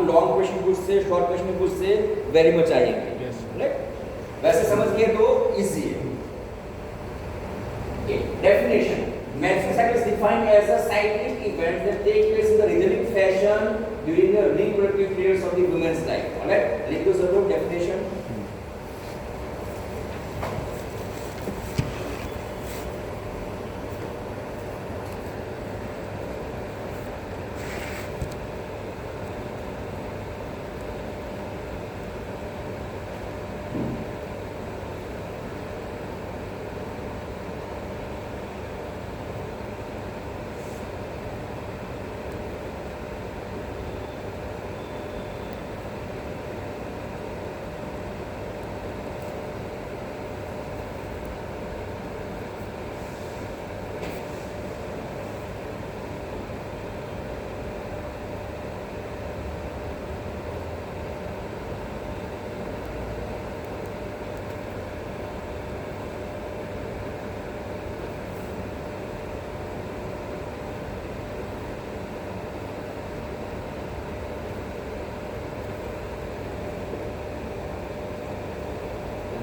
Long question पूछ से, short question पूछ से वेरी मच आएंगे, राइट? वैसे समझ गए तो इजी है। Definition, menstrual cycle is defined as a cyclic event that takes place in the rhythmic fashion during the reproductive periods of the woman's life. Alright, लिख दो सब लोग definition।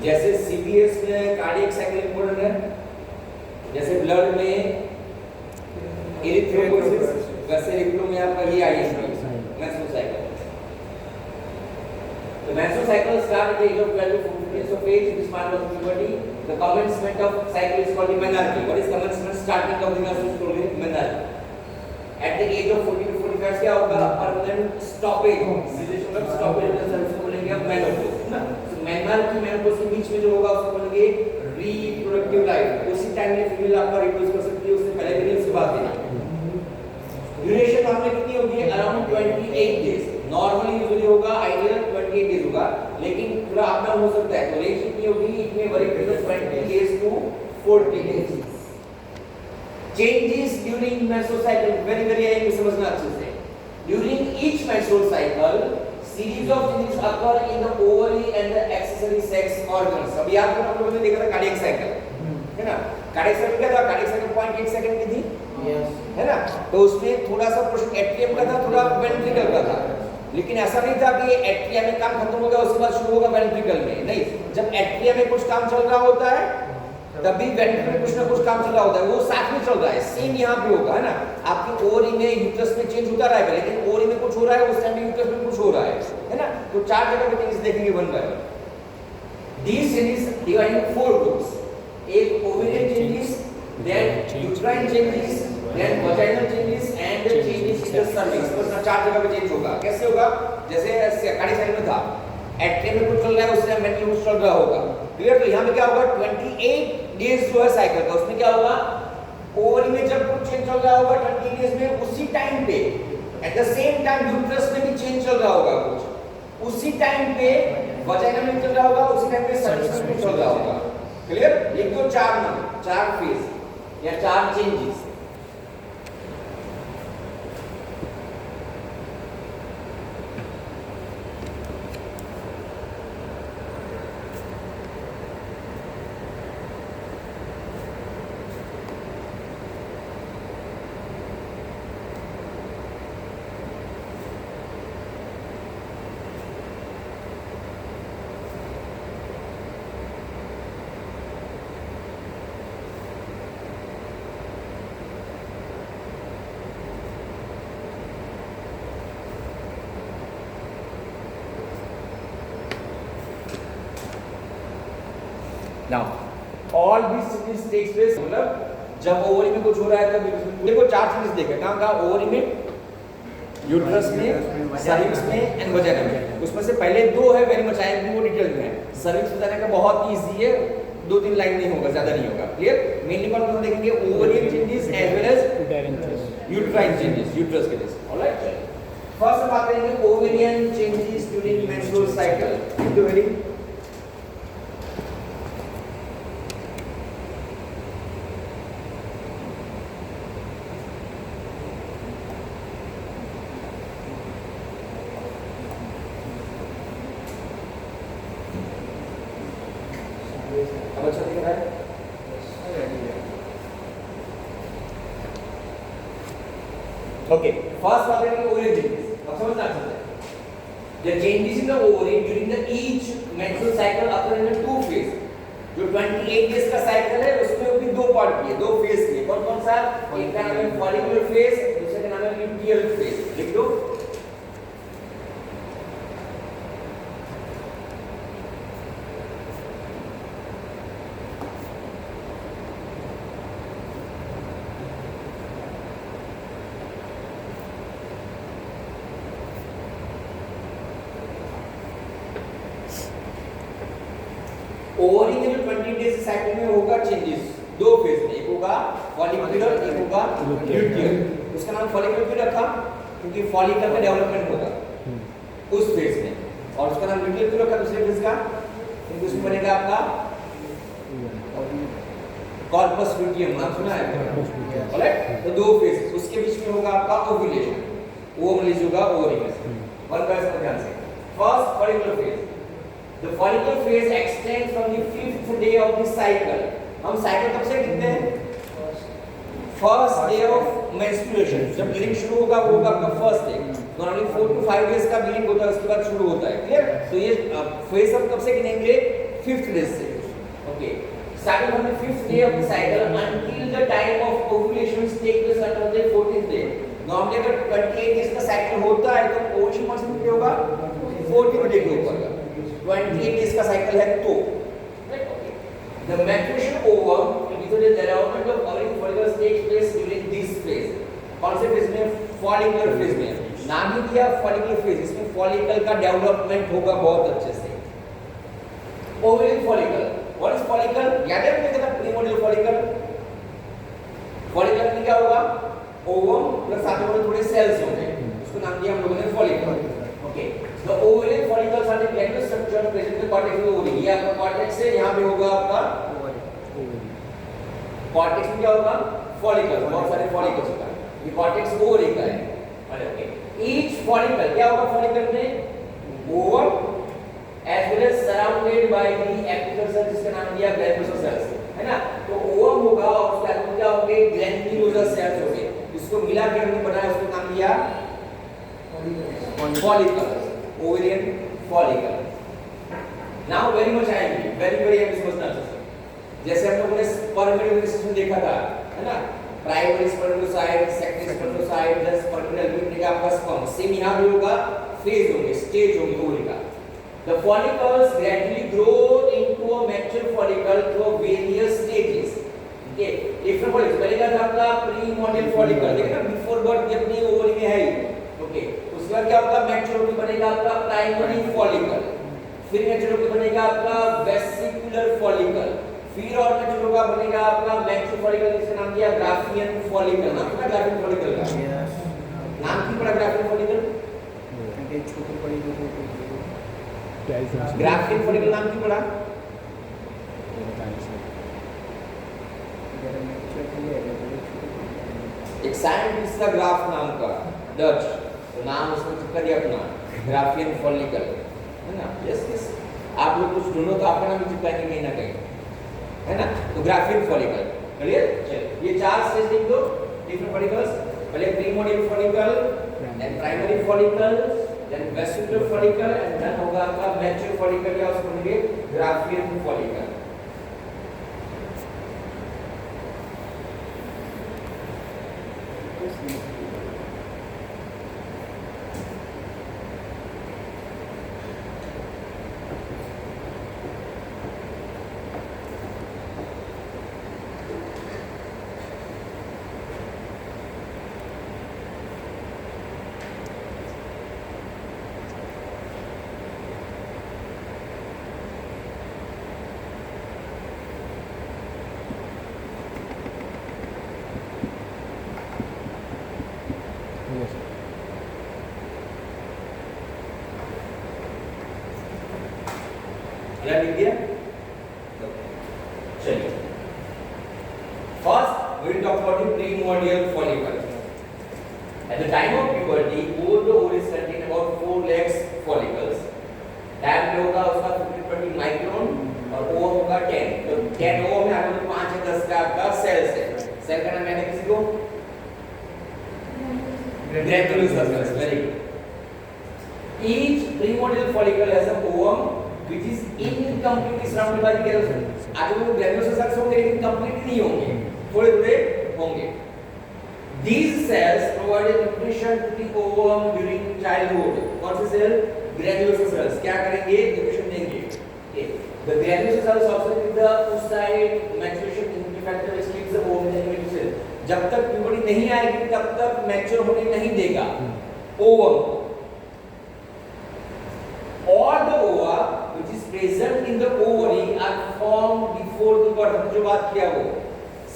जैसे सीबीएस में कार्डियक साइकिल इंपॉर्टेंट है, जैसे blood में erythropoiesis, वैसे रिप्रो में आपका ये IST menstrual cycle. The menstrual cycle starts at the age of 12 to 14 years of age. This part of puberty. The commencement of cycle is called the menarche. What is commencement? Starting of the menstrual cycle is menarche. At the age of 40 to 45 क्या होगा? Permanent stoppage. Cessation of stoppage of the cycle बोलेंगे अब menopause, ना? So menarche menopause के बीच में जो होगा उसको बोलेंगे reproductive life. उसी टाइम में फीमेल आपका reproduce कर सकती है, उससे पहले भी उसके बाद भी। ड्यूरेशन आपने कितनी होगी? Around 28 days. नॉर्मली यूजुअली होगा, आइडियल 28 डेज होगा, लेकिन थोड़ा अप डाउन हो सकता है। तो रेंज कितनी होगी? It may vary frequent 20 days to 40 days. Changes during menstrual cycle very very है, समझना अच्छे से। During each menstrual cycle series of changes occur in the ovary and the accessory sex organs. अभी आपको हम लोगों ने देखा था कार्डियक साइकिल, है ना? कार्डियक साइकिल क्या था? कार्डियक साइकिल 0.8 सेकंड की थी, है ना? तो उसमें थोड़ा सा पोर्शन एट्रियम का था, थोड़ा वेंट्रिकल का था। लेकिन ऐसा नहीं था कि एट्रियम में काम खत्म हो गया उसके बाद शुरू होगा वेंट्रिकल में, नहीं। जब एट्रियम में कुछ काम चल रहा होता है तभी वेंट्रिकल में कुछ ना कुछ काम चल रहा होता है, वो साथ में चल रहा है। सेम यहाँ पे होगा, है ना? आपकी ओवरी में, यूट्रस में चेंज होता रहेगा, लेकिन ओवरी में कुछ हो रहा है, उस टाइम में यूट्रस में कुछ हो रहा है ना? तो चार जगह पे चेंजेस देखेंगे one by one. These changes divide in 4 groups. एक ovarian changes, then uterine changes, then vaginal changes and the changes in the cervix। तो चार जगह पे चेंज होगा। कैसे होगा? जैसे कार्डियक साइकिल में था, एट्रियम में कुछ चल रहा है, उससे वेंट्रिकल में कुछ चल रहा होगा, क्लियर? तो यहाँ पे क्या होगा? 28 डेज जो है साइकिल का, उसमें क्या होगा? ओवरी में जब कुछ चेंज चल रहा होगा 28 डेज में, उसी टाइम पे at the same time uterus में भी चेंज चल रहा होगा कुछ, उसी टाइम पे वजाइना में चल रहा होगा, उसी टाइम पे सर्विक्स में चल रहा होगा, क्लियर? लिख दो चार नाम, चार फेज या चार changes. Now, all these changes takes place, मतलब जब ओवरी में कुछ हो रहा है तब देखो चार चीजें देखे, कहाँ कहाँ? ओवरी में, यूट्रस में, सर्विक्स में एंड वजाइना में। उसमें से पहले दो है वेरी मच आएंगे, वो डिटेल में है। सर्विक्स बताने का बहुत इजी है, 2-3 लाइन नहीं होगा, ज्यादा नहीं होगा, क्लियर? मेनली कौन कौन देखेंगे? Ovarian changes as well as uterine changes, uterus के लिए। ऑलराइट, फर्स्ट बात करेंगे ovarian changes during menstrual cycle. तो वेरी अब अच्छा दिख रहा है? ओके, फर्स्ट बात है कि ओवरियन चेंजेस। अब समझना अच्छे से। The changes in the ovary during the each menstrual cycle occur in the two phase. जो 28 डेज का साइकिल है उसमें भी दो पार्ट किए, दो फेज किए। कौन कौन सा? एक का नाम है फॉलिकुलर फेज, दूसरे का नाम है ल्यूटियल फेज। लिख दो। ओवरी में जो 20 डेज साइकिल में होगा चेंजेस दो फेज में, एक होगा फॉलिकुलर, एक होगा ल्यूटियल। उसका नाम फॉलिकुलर क्यों रखा? क्योंकि फॉलिकल का डेवलपमेंट होगा उस फेज में, और उसका नाम ल्यूटियल क्यों रखा दूसरे फेज का? क्योंकि उसमें बनेगा आपका कॉर्पस ल्यूटियम, नाम सुना है? ऑलराइट, तो दो फेज, उसके बीच में होगा आपका ओव्यूलेशन, वो रिलीज होगा ओवरी में से। और कैसे ध्यान से, first follicular phase, the follicle phase extends from the 5th day of the cycle। हम साइकिल कब से गिनते हैं? फर्स्ट डे ऑफ मेंस्ट्रुएशन, जब ब्लीडिंग शुरू होगा वो होगा आपका first day. Normally 4 to 5 days का ब्लीडिंग होता है, उसके बाद शुरू होता है। क्लियर? तो ये फेज हम कब से गिनेंगे? 5th डे से। Okay, starting from the 5th day of the cycle until the time of ovulation take place until the 14th day। Normally अगर 28 डेज का साइकिल होता है तो ओवुलेशन कौन से होगा? 14th डे के ऊपर। 28 डेज का साइकिल है तो the maturation ovum because the development of ovarian follicles takes place during this phase। कौन से फेज में? फॉलिकुलर फेज में। नाम ही दिया फॉलिकुलर फेज, इसमें फॉलिकल का डेवलपमेंट होगा बहुत अच्छे से। Ovarian follicle, what is follicle? याद है आपको कहता प्रीमोर्डियल फॉलिकल। फॉलिकल में क्या होगा? ओवम प्लस साथ में थोड़े सेल्स होंगे, उसको नाम दिया हम लोगों ने follicle. Okay, the ovarian follicles are the glandular structure present in the cortex of the ovary। ये आपका कॉर्टेक्स है, यहाँ पे होगा आपका कॉर्टेक्स में क्या होगा? फॉलिकल, बहुत सारे फॉलिकल्स होगा। ये कॉर्टेक्स ओवरी का है। ओके, ईच फॉलिकल क्या होगा? फॉलिकल में ovum as well as surrounded by the apical cells, जिसका नाम दिया ग्लैंडुलर सेल्स, है ना? तो ओवम होगा और उसके बाद क्या होंगे? ग्लैंडुलर सेल्स होंगे। इसको मिला के हमने बनाया, उसको नाम दिया follicle, ovarian follicle। Now very much I am very समझना चाहिए। जैसे हम लोगों ने स्पर्मेटोगेनेसिस में देखा था, है ना? Primary spermatocyte, secondary spermatocyte, then spermatid unit आपका स्पर्म। सेम यहाँ भी होगा, फेज होंगे, स्टेज होंगे ओवरी का। The follicles gradually grow into a mature follicle through various stages। Okay, एक follicle पहले था आपका प्रीमोर्डियल फॉलिकल, देखा ना? बिफोर बर्थ जब नहीं ओवरी में है। ओके, उसके बाद क्या होगा? मैच्योरिटी बनेगा आपका प्राइमरी फॉलिकल, फिर मैच्योरिटी बनेगा आपका वेसिकुलर फॉलिकल, फिर और मैच्योर होगा बनेगा आपका मैच्योर फॉलिकल, जिसका नाम दिया ग्राफियन फॉलिकल। नाम क्या ग्राफियन फॉलिकल का? नाम क्यों पड़ा ग्राफियन फॉलिकल? छोटे बड़ी ग्राफियन फॉलिकल नाम क्यों पड़ा? एक साइंटिस्ट का ग्राफ नाम का डच, तो नाम उसने चिपका दिया अपना ग्राफियन फॉलिकल, है ना? यस, आप लोग कुछ ढूंढो तो आपका नाम भी चिपकाएंगे कहीं ना कहीं, है ना? तो ग्राफियन फॉलिकल। क्लियर? चलिए, ये चार स्टेज लिख दो डिफरेंट फॉलिकल्स। पहले primordial follicle, then primary follicle, then vesicular follicle, and then होगा आपका मैच्योर फॉलिकल या उसको बोलेंगे ग्राफियन फॉलिकल। लिख दिया? चलिए, first we will talk about the primordial follicle। At the time of puberty, all the ovaries contain about 4 lakhs follicles। diameter होगा उसका 15-20 माइक्रोन और ओवम होगा 10। तो 10 ओवम में आपको 5 या 10 का आपका सेल्स है। सेल का नाम याद है किसी को? Granular cells. Very good. each primordial follicle has a ovum which is incompletely surrounded by the granular cells. आगे वो granular cells होंगे लेकिन complete नहीं होंगे, थोड़े-थोड़े होंगे. These cells provide nutrition to the ovum during childhood. कौन से सेल? Granular cells. क्या करेंगे? Nutrition देंगे. Okay. The granular cells also give the oocyte maturation inhibitory factor which keeps the ovum in the cell. जब तक puberty नहीं आएगी तब तक मैच्योर होने नहीं देगा ovum. All the ova which is present in the ovary are formed before the birth. जो बात किया वो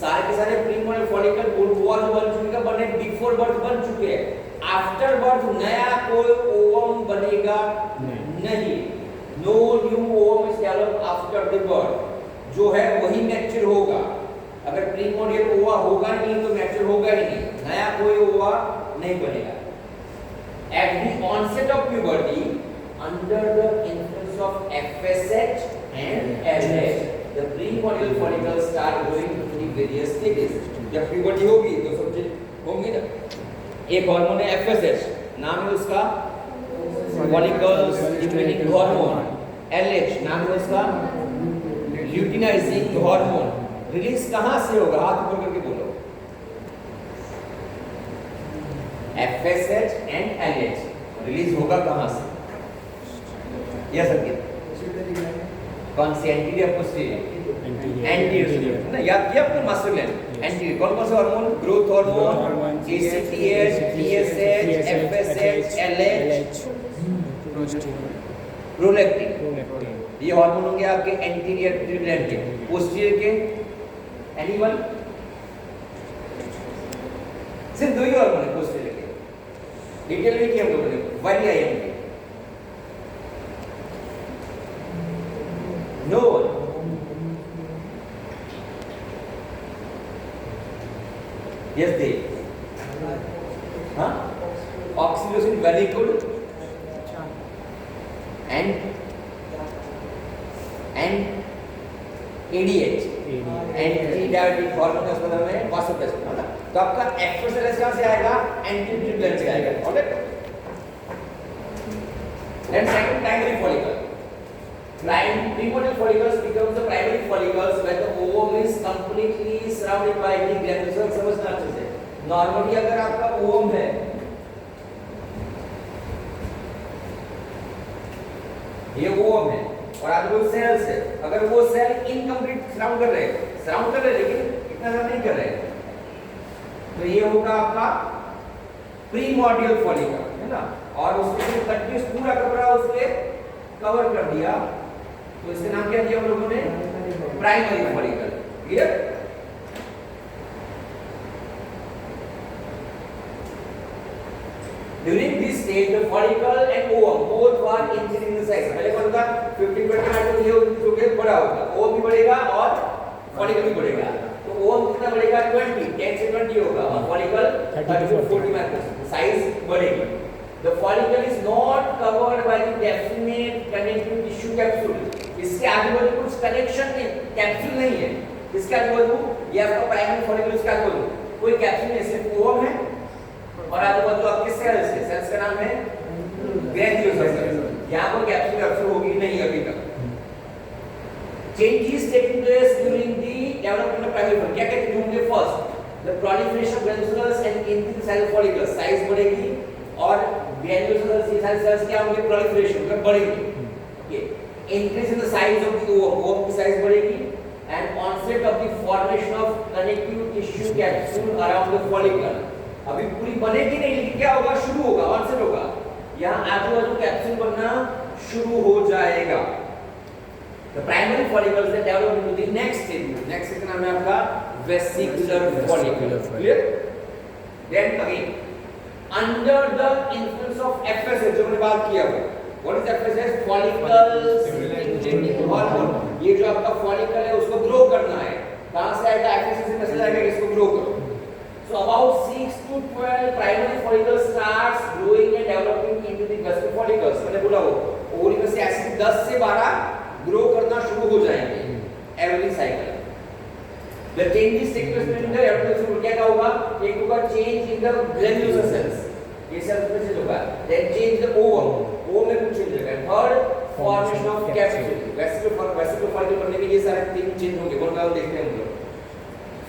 सारे के सारे प्रीमोर्डियल फॉलिकल ओवा जो बन चुके हैं बने बिफोर बर्थ बन चुके हैं. आफ्टर बर्थ नया कोई ओवम बनेगा नहीं. No new ovum is developed after the birth. जो है वही मैच्योर होगा. अगर प्रीमोर्डियल ओवा होगा नहीं तो मैच्योर होगा ही नहीं. नया कोई ओवा नहीं बनेगा. At the onset of puberty, under the influence of FSH and LH, the primordial follicles start growing into the various stages. जब puberty होगी तो सब चीज होंगी ना. एक हार्मोन है FSH, नाम है उसका follicle stimulating hormone. LH नाम है उसका luteinizing hormone. रिलीज कहाँ से होगा? हाथ ऊपर करके बोलो. FSH and LH रिलीज होगा कहाँ से? यस अंकित. कौन सी? Anterior posterior? एंटीरियर ना. याद किया आपने मास्टर ग्लैंड. एंटीरियर कौन कौन से hormone? Growth hormone, ACTH, TSH, FSH, LH, prolactin. ये हार्मोन होंगे आपके एंटीरियर ग्लैंड के. पोस्टीरियर के एनिमल सिर्फ दो ही हार्मोन है पोस्टीरियर के. डिटेल में किया हम लोगों ने वाली I am. No one. Yes, they. Huh? Oxytocin, very good. And ADH. Anti-diabetic hormone उसका नाम है वासोप्रेसिन, है ना. तो आपका एक्सोसेलेस कहाँ से आएगा? एंटीरियर ग्लैंड से आएगा. Alright. Then second, primary follicle. Primordial follicles becomes the primary follicles when the ovum is completely surrounded by the granular cells. समझना अच्छे से. Normally अगर आपका ovum है, ये ovum है और आगे वो cells है. अगर वो cell incomplete surround कर रहे लेकिन इतना ज़्यादा नहीं कर रहे, तो ये होगा आपका primordial follicle, है ना. और उसके कंटिन्यूस पूरा कपड़ा उसके कवर कर दिया, तो इसका नाम क्या दिया हम लोगों ने? Primary follicle. Clear? During this stage, the follicle and ovum both are increasing in size. पहले कौन था? 15-20 माइक्रोन ये उनके बड़ा होगा. ovum भी बढ़ेगा और follicle भी बढ़ेगा. तो ovum कितना बढ़ेगा? 20, 10 से 20 होगा और follicle 30-40 माइक्रोन. साइज बढ़ेगी. The follicle is not covered by the definite connective tissue capsule. इसके आजू बाजू कुछ कनेक्शन नहीं, कैप्सूल नहीं है. इसके आजू बाजू ये आपका प्राइमरी फॉलिकल, इसके आजू बाजू कोई कैप्सूल नहीं, सिर्फ ओवम है और आजू बाजू आपके सेल्स है. सेल्स का नाम है ग्रैन्युलर सेल्स. यहाँ पर कैप्सूल होगी नहीं अभी तक. Changes taking place during the development of primary follicle. क्या कहते होंगे? First, the proliferation of granules and intracellular follicles. Size बढ़ेगी और granular cells क्या होंगे? proliferation मतलब बढ़ेगी. Okay. Increase in the size of the ovum की size बढ़ेगी and onset of the formation of connective tissue capsule around the follicle. अभी पूरी बनेगी नहीं लेकिन क्या होगा? शुरू होगा, onset होगा. यहाँ आजू बाजू कैप्सूल बनना शुरू हो जाएगा. The primary follicles that develop into the next stage. Next stage का नाम है आपका vesicular follicle. Clear? Then again, under the influence of FSH जो हमने बात किया वो. What is FSH? Follicle stimulating hormone. ये जो आपका follicle है उसको grow करना है. कहाँ से आएगा? FSH से मैसेज आएगा इसको grow करो. So about 6 to 12 primary follicles starts growing and developing into the vesicular follicles. मैंने बोला वो ओवरी में से ऐसे 10 से 12 grow करना शुरू हो जाएंगे. Every cycle. The changes take place in the epidermis. क्या होगा? एक होगा change in the granular cells. ये cells में से होगा. Then change the ovum. वो में कुछ चेंज होगा। Third formation of capsule, vesicle follicle बनने में ये सारे तीन चेंज होंगे। कौन कौन देखते हैं हम लोग।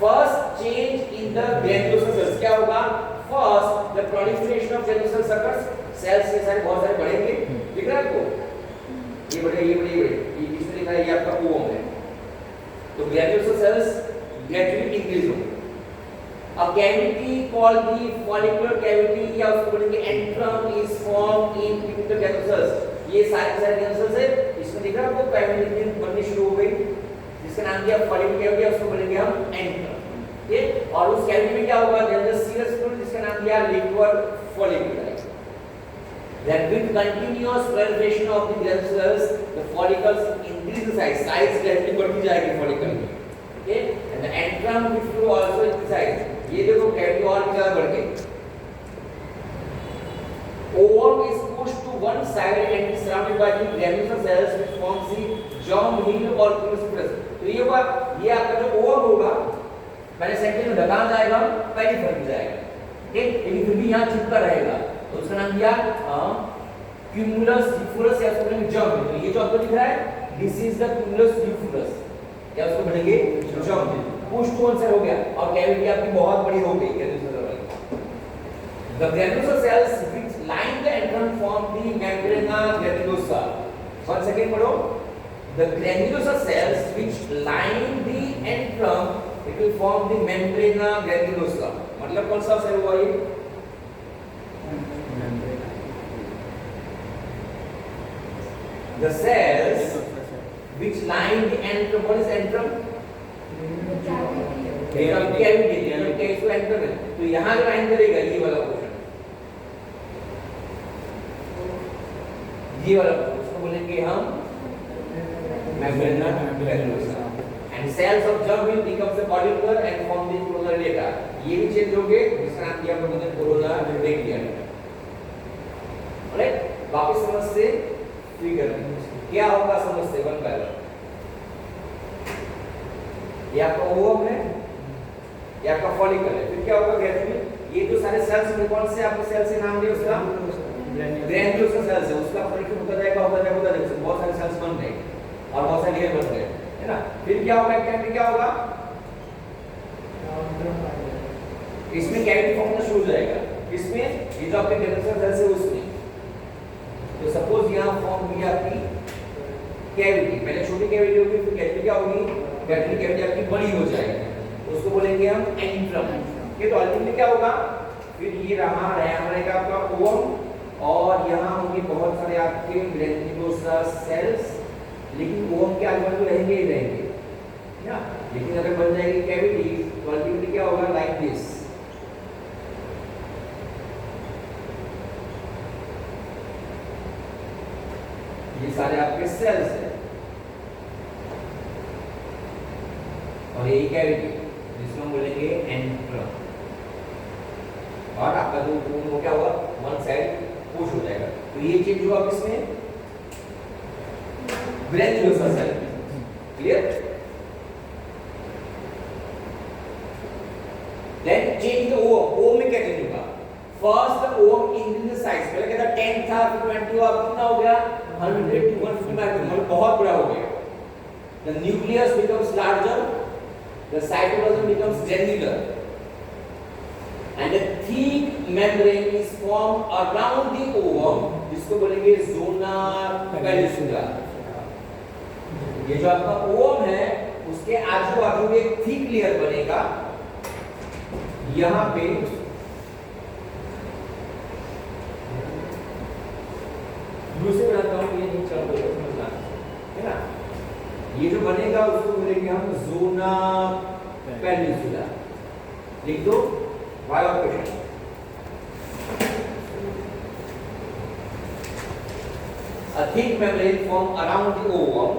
First change in the granulosa cells, क्या होगा। First the proliferation of granulosa circles, cells ये सारे बहुत सारे बढ़ेंगे, दिख रहा है आपको, ये बढ़े ये बढ़े ये बढ़े, ये इसमें लिखा है ये आपका ओवम है, तो ग्रैन्युलोसा सेल्स ग्रेजुअली इंक्रीज होंगे। A cavity called the follicular cavity या उसको बोलेंगे antrum is formed in pituitary gland cells। ये सारे gland cells है, इसमें दिख रहा है आपको प्राइमरी बननी शुरू हो गई, जिसका नाम दिया follicular cavity, उसको बोलेंगे हम antrum। ठीक है, और उस cavity में क्या होगा, there is a serous fluid जिसका नाम दिया liquor folliculi। Then with continuous proliferation of the gland cells, the follicles increase the size gradually बढ़ती जाएगी follicle की। Okay, and the antrum which will also increase size। ये देखो cavity और भी ज्यादा बढ़ गई। Ovum is pushed to one side and is surrounded by the granular cells which forms the germ hill or cruciferous। तो ये होगा, ये आपका जो ओवम होगा, पहले सेंटर में ढका जाएगा, पहली फर जाएगा, ठीक, लेकिन फिर भी यहाँ चिपका रहेगा, तो उसका नाम दिया क्यूमुलस डिफोरस या उसको बोलेंगे जर्म। तो ये जो आपको दिख रहा है, this is the cumulus oophorus या उसको बोलेंगे germ. Push to one side हो गया और कैविटी आपकी बहुत बड़ी हो गई ग्रैन्युलोसा वाली। The granulosa cells which line the antrum form the membrana granulosa. One second पढ़ो। The granulosa cells which line the antrum it will form the membrana granulosa. मतलब कौन सा सेल हुआ ये, the cells which line the antrum, what is antrum, cavity, यानी कि इसको antrum है, तो यहाँ जो लाइन करेगा ये वाला पोर्शन, ये वाला पोर्शन, उसको बोलेंगे हम membrana granulosa। and cells of germ will become the follicular and form the corona radiata। ये भी चेंज होंगे, जिसका नाम दिया हमने corona radiata। ऑलराइट, वापस समझ से फिगर क्या होगा, समझते वन बाय वन। ये आपका ओवम है, ये आपका फॉलिकल है, फिर क्या होगा ग्रेजुअली, ये जो सारे सेल्स में कौन से आपके सेल से नाम दिया उसका ग्रैन्युलोसा सेल्स है, उसका फॉलिकल होता जाएगा बहुत सारे सेल्स बन गए और बहुत सारे लेयर बन गए, है ना। फिर क्या होगा, कैविटी क्या होगा, इसमें कैविटी फॉर्मना शुरू हो जाएगा, इसमें ये जो आपके ग्रैन्युलोसा सेल्स है उसमें, तो सपोज यहाँ फॉर्म हुई आपकी कैविटी, पहले छोटी कैविटी होगी, फिर कैविटी क्या होगी, कैविटी आपकी बड़ी हो जाएगी, उसको बोलेंगे हम एंट्रम। ये तो अल्टीमेटली क्या होगा, फिर ये रहा रहेगा आपका ओवम और यहाँ होंगे बहुत सारे आपके ग्रैन्युलोसा सेल्स, लेकिन ओवम के आजू-बाजू रहेंगे ही रहेंगे ना। लेकिन अगर बन जाएगी कैविटी तो अल्टीमेटली क्या होगा, लाइक दिस। ये सारे आपके सेल्स हैं और यही कैविटी जिसको हम बोलेंगे एंट्रम। और आपका जो वो क्या होगा, वन साइड पुश हो जाएगा, तो ये चीज जो आप इसमें granulosa cell, clear. Then change the ovum में क्या चेंज होगा, first the ovum increase size, पहले कहता 10 था, फिर 20 हुआ, कितना हो गया 100 to 150 माइक्रोन, बहुत बड़ा हो गया। The nucleus becomes larger, the cytoplasm becomes granular, and a thick membrane is formed around the ovum, जिसको बोलेंगे zona pellucida। ये जो आपका ओवम है उसके आजू बाजू में एक थिक लेयर बनेगा, यहाँ पे दूसरे बनाता हूँ, ये नीचे समझना है ना। ये जो बनेगा उसको बोलेंगे हम ज़ोना पेनिनसुला। लिख दो, वाई और question. A thick membrane formed around the ovum,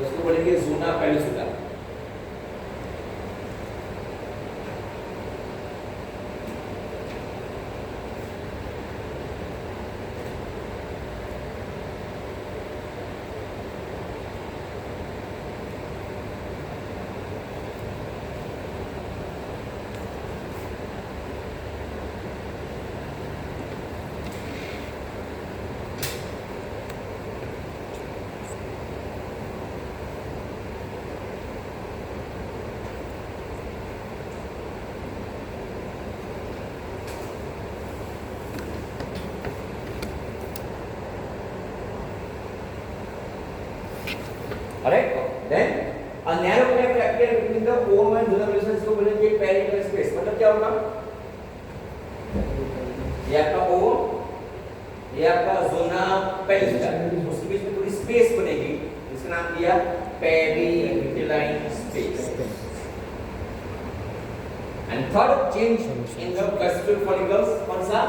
उसको बोलेंगे zona peninsula. Alright? Then a narrow gap appear between the ovum and donor vessels को बोलेंगे पेरिटल स्पेस. मतलब क्या होगा? ये आपका ओवम, ये आपका जोना पेरिटल, उसके बीच में थोड़ी स्पेस बनेगी, इसका नाम दिया पेरिविटलाइन space. And third change in the gastric follicles, कौन सा?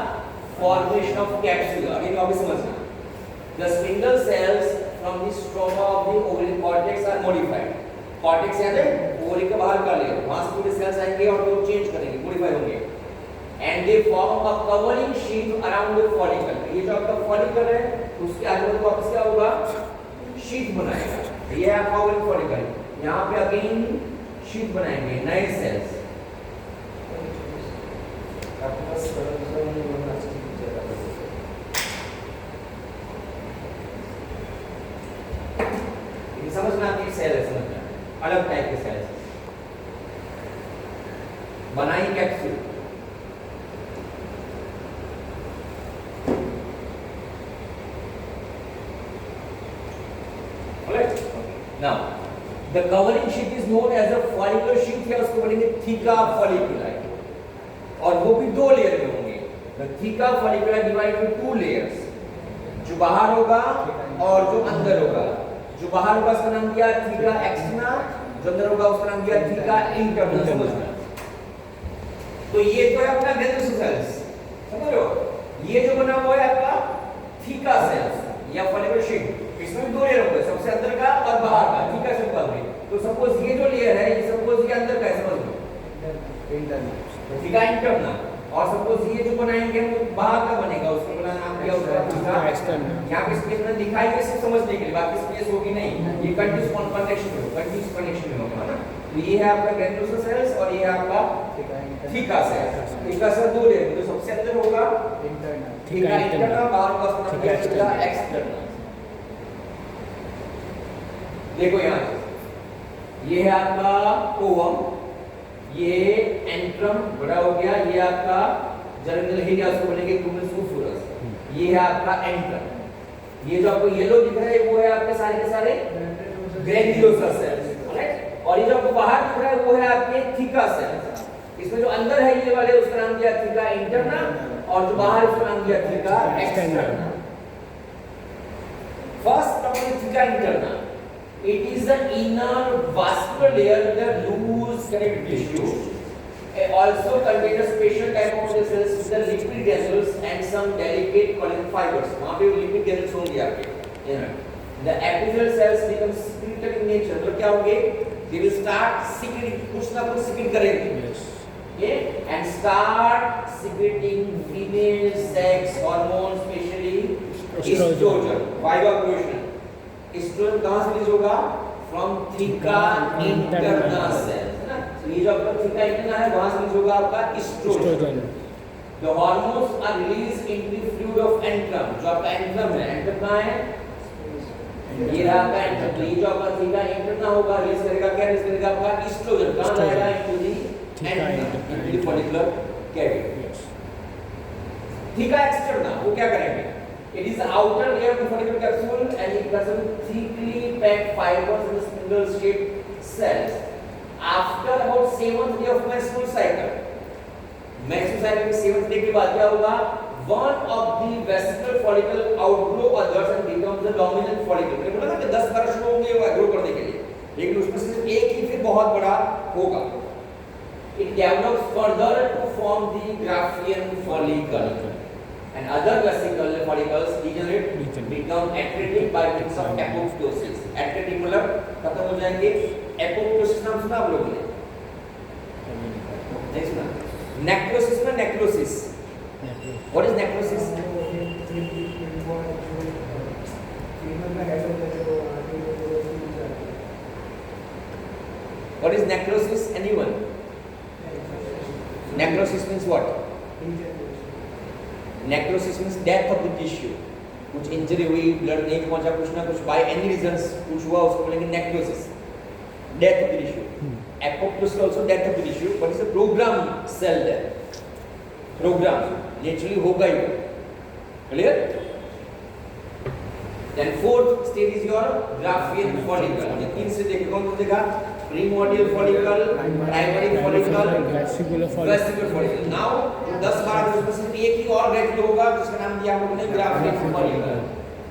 Formation of capsule. Again आप समझना. The spindle cells from the stroma of the ovarian cortex are modified. Cortex याद है? ओवरी के बाहर का लेयर. वहाँ से पूरे cells आएंगे और वो change करेंगे, modify होंगे. And they form a covering sheath around the follicle. ये जो आपका follicle है, उसके आजू-बाजू वापस क्या होगा? sheath बनाएगा. ये है आपका ovarian follicle. यहाँ पे again sheath बनाएंगे, नए cells. समझना कि सेल है, समझना अलग टाइप के सेल बनाई capsule. Alright? Now, the covering sheath is known as a follicular sheath या उसको बोलेंगे थिका folliculi. और वो भी दो लेयर में होंगे. The thica folliculi divided into two layers. जो बाहर होगा और जो अंदर होगा. जो बाहर होगा उसका नाम दिया थीका एक्सटर्ना, जो अंदर होगा उसका नाम दिया थीका इंटरना. समझना. तो ये तो है अपना ग्रैन्युलोस सेल्स, समझ लो. ये जो बना हुआ है आपका थीका सेल्स या फॉलिकुलर शीट, इसमें दो लेयर होंगे, सबसे अंदर का और बाहर का. थीका से ऊपर में. तो सपोज ये जो लेयर है, ये सपोज ये अंदर का है, समझ लो, इंटरना थीका इंटरना. और सपोज ये जो बनाएंगे हम बाहर का बनेगा, उसको बोला नाम दिया उसका थीका एक्सटर्ना. यहाँ पे स्पेस में दिखाई है सिर्फ समझने के लिए, बाकी स्पेस होगी नहीं. ये कंटीन्यूअस कनेक्शन में होगा, कंटीन्यूअस कनेक्शन में होगा ना. तो ये है आपका ग्रैन्युलोस सेल्स और ये है आपका थीका सेल्स. थीका सेल दो लेयर, तो सबसे अंदर होगा इंटरना, थीका इंटरना, बाहर का उसका नाम थीका एक्सटर्ना. देखो यहाँ ये है आपका ओवम, ये एंट्रम बड़ा हो गया, ये आपका जर्मिनल हेलिया उसको बोलेंगे क्यूमुलस फूफुरस. ये है आपका एंट्रम. ये जो आपको येलो दिख रहा है वो है आपके सारे के सारे ग्रैन्युलोस सेल्स. राइट? और ये जो आपको बाहर दिख रहा है वो है आपके थीका सेल्स. इसमें जो अंदर है ये वाले उसका नाम दिया थीका इंटरना और जो बाहर उसका नाम दिया theca externa. First topic theca interna. It is the inner vascular layer with the loose connective tissue. It also contains a special type of cells with the lipid granules and some delicate collagen fibers. वहाँ पे lipid granules होंगे आपके. The epithelial cells become secreted in nature. मतलब क्या होंगे? They will start secreting, कुछ ना कुछ secrete करेंगे. Okay? And start secreting female sex hormones, especially estrogen, vivisection. Estrogen कहाँ से रिलीज होगा? फ्रॉम थीका इंटरना सेल, है ना. तो ये जो आपका थीका इंटरना है वहाँ से रिलीज होगा आपका estrogen. The hormones are released in the fluid of antrum. जो आपका एंट्रम है, एंट्रम कहाँ है? ये रहा आपका एंट्रम. ये जो आपका थीका इंटरना होगा रिलीज करेगा क्या? रिलीज करेगा आपका एस्ट्रोजन. कहाँ जाएगा? Into the antrum, into the follicular cavity. Theca externa वो क्या करेंगे? It is the outer layer of the follicular capsule and it contains thickly packed fibers in the spindle-shaped cells. After about 7th day of menstrual cycle, के 7th day के बाद क्या होगा? One of the vesicular follicle outgrow others and becomes the dominant follicle. मैंने बोला ना कि 10-12 शुरू होंगे वो ग्रो करने के लिए, लेकिन उसमें से एक ही फिर बहुत बड़ा होगा. It develops further to form the Graafian follicle. And other vesicular follicles degenerate, become atretic by means of apoptosis. Atretic मतलब खत्म हो जाएंगे. Apoptosis नाम सुना आप लोगों ने? नहीं सुना? Necrosis में necrosis. What is necrosis? What is necrosis? Anyone? Necrosis means what? Necrosis means death of the tissue. कुछ इंजरी हुई, ब्लड नहीं पहुंचा, कुछ ना कुछ by any reasons कुछ हुआ, उसको बोलेंगे necrosis. Death of the tissue. Apoptosis also death of the tissue, but it's a programmed cell death. Program naturally होगा ही. Clear? Then fourth stage is your Graafian follicle. ये तीन से देखे कौन कौन देखा? Primordial follicle, primary follicle, Vesicular follicle. vesicular follicle. Now 10-12 उसमें सिर्फ एक ही और रेटिकुलर होगा जिसका नाम दिया हम लोगों ने Graafian follicle.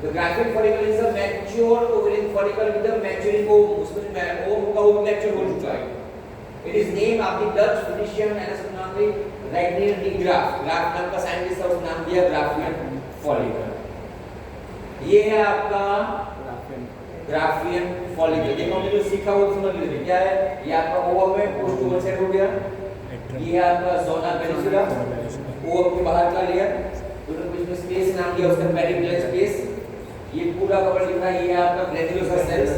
The Graafian follicle is a mature ovarian follicle with a maturing ovum. उसमें ovum होगा वो mature हो चुका है. It is named after Dutch physician anatomically Reinier de Graaf. Graaf नाम का साइंटिस्ट था, उसने नाम दिया Graafian follicle. ये है आपका ग्राफियन फॉलिकल. देखो हमने जो सीखा वो समझ लीजिए क्या है. ये आपका ओवम में पोस्ट ओवल सेट हो गया. ये है आपका जोना पेनिसुला, ओवम के बाहर का लेयर, दोनों बीच में स्पेस नाम दिया उसका पेरिक्लेर स्पेस. ये पूरा कवर दिख रहा है. ये आपका ग्रेन्युलोसा सेल्स.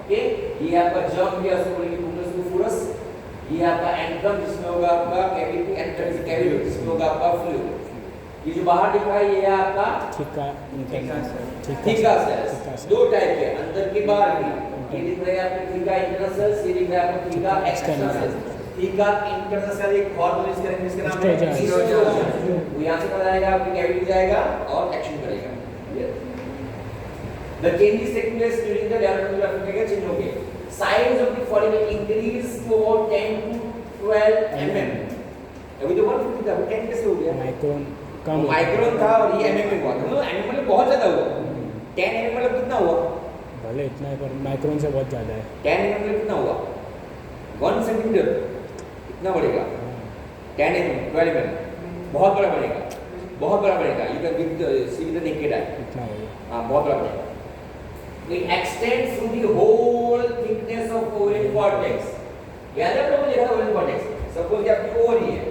ओके, ये आपका जर्म दिया उसको बोलेंगे न्यूक्लियस फ्लूरस. ये आपका एंट्रम जिसमें होगा आपका कैविटी, एंट्रम कैविटी जिसमें होगा आपका फ्लूइड. ये जो बाहर दिख रहा है ये है आपका थीका सेल्स. दो टाइप के, अंदर के बाहर की. ये दिख रहा है आपका थीका इंटरनल सेल्स, ये दिख रहा है आपका theca external cells. Theca internal cell एक हार्मोन रिलीज करेंगे जिसका नाम है एस्ट्रोजन. वो यहां से बाहर आएगा, आपकी कैविटी जाएगा और एक्शन करेगा. The changes taking place during the development of the figure change हो गए. Size of the follicle increase to about 10 to 12 mm. अभी तो 150 था, 10 कैसे हो गया? माइक्रोन कम, माइक्रोन था और ये mm में हुआ था. मतलब mm मतलब बहुत ज्यादा हुआ. 10 mm मतलब कितना हुआ? भले इतना है पर माइक्रोन से बहुत ज़्यादा है. 10 mm मतलब कितना हुआ? 1 सेंटीमीटर. कितना बढ़ेगा? 10 mm, 12 mm. बहुत बड़ा बढ़ेगा, बहुत बड़ा बढ़ेगा. You can see with the naked eye. इतना होगा. हाँ, बहुत बड़ा बढ़ेगा. It extends through the whole thickness of ovarian cortex. याद है आपको लिखा है ovarian cortex. सपोज कि आपकी ओवरी है,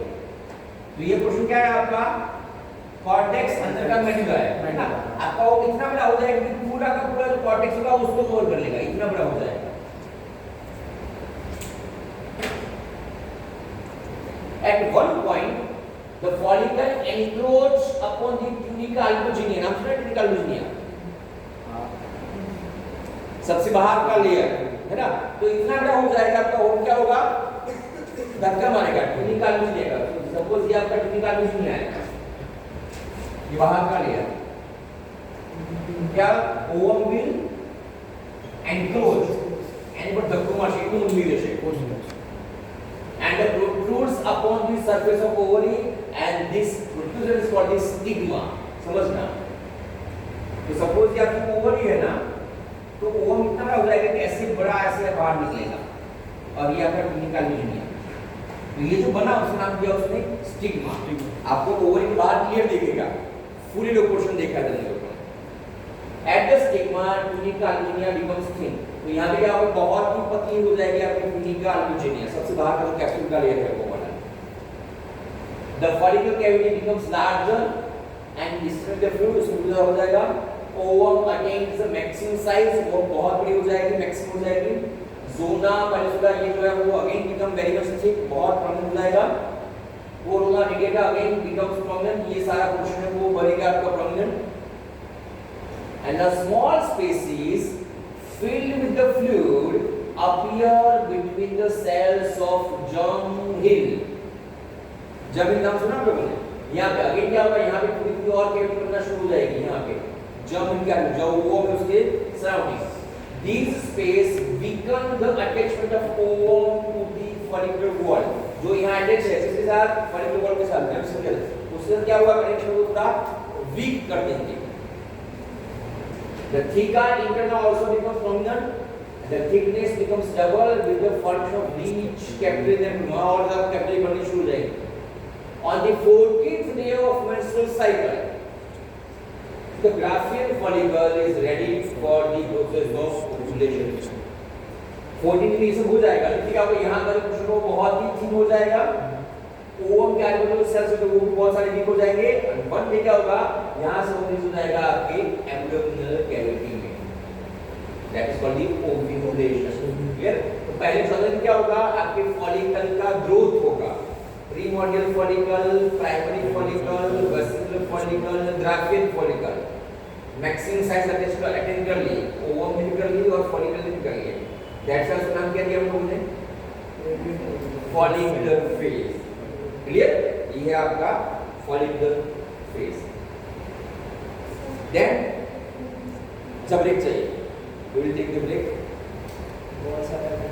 तो ये पोर्शन क्या है आपका? कॉर्टेक्स अंदर का मेडुला है ना. आपका वो इतना बड़ा हो जाएगा कि पूरा का पूरा जो कॉर्टेक्स होगा उसको कवर कर लेगा. इतना बड़ा हो जाएगा. At one point, the follicle encroached upon the tunica albuginea. नाम सुना है tunica albuginea? सबसे बाहर का लेयर है ना. तो इतना बड़ा हो जाएगा आपका. और क्या होगा? धक्का मारेगा tunica albuginea का. सपोज ये आपका tunica albuginea है, ये बाहर का लेयर. क्या ovum will enclose and but धक्को मारશે એટલું ઊંડી રહેશે and the protrudes upon the surface of ovary and this protrusion is called the stigma. समझना. तो सपोज ये आपकी ओवरी है ना, तो ओवम इतना बड़ा हो जाएगा कि ऐसे बड़ा ऐसे बाहर निकलेगा और ये आपका tunica albuginea. तो ये जो बना उसका नाम दिया उसने स्टिग्मा. आपको ओवरी के बाहर क्लियर दिखेगा, फुली लो पोर्शन देखा जाएगा. At the stigma, tunica albuginea becomes thin. तो यहाँ पे क्या होगा? बहुत ही पतली हो जाएगी आपकी tunica albuginea. सबसे बाहर का जो कैप्सूल का लेयर है वो वाला. The follicle cavity becomes larger and distribute the fluid. उसमें पूरा हो जाएगा. Ovum attains the maximum size. वो बहुत बड़ी हो जाएगी, maximum हो जाएगी. Zona पेनिसुला ये जो है वो again become very much thick, बहुत prominent हो जाएगा. Corona ligata again becomes prominent. ये सारा पोर्शन है वो बढ़ेगा आपका prominent. And the small spaces filled with the fluid appear between the cells of Jung-Hill. Jung-Hill नाम सुना आप लोगों ने? यहाँ पे अगेन क्या होगा? यहाँ पे थोड़ी और कैविटी बनना शुरू हो जाएगी. यहाँ पे Jung-Hill क्या है? जो वो है उसके surroundings. These space weaken the attachment of ovum to the follicular wall. जो यहाँ attach है इसके साथ follicular wall के साथ हम समझे. उससे क्या हुआ? कनेक्शन को थोड़ा weak कर देंगे. The theca interna also becomes prominent. The thickness becomes double with the function of each capillary and more the capillary बननी शुरू हो जाएगी. On the 14th day of menstrual cycle, the Graafian follicle is ready for the process of ovulation. 14 दिन से हो जाएगा. ठीक है, आपको यहाँ पर कुछ लोग बहुत ही थिन हो जाएगा. ओवम के आगे सेल्स तो वो बहुत सारे वीक हो जाएंगे. वन डे क्या होगा? यहाँ से रिलीज हो जाएगा आपके एब्डोमिनल कैविटी में. That is called the ovulation. Clear? तो पहले 14 दिन क्या होगा? आपके फॉलिकल का ग्रोथ होगा. Primordial follicle, primary follicle, vesicular follicle, Graafian follicle. Maximum size attain कर ली, ओवम भी कर ली और फॉलिकल भी कर लिया. दैट्स का नाम क्या दिया हम लोगों ने? Follicular phase. क्लियर? ये है आपका follicular phase. Then अच्छा ब्रेक चाहिए, we will take the break. बहुत सारा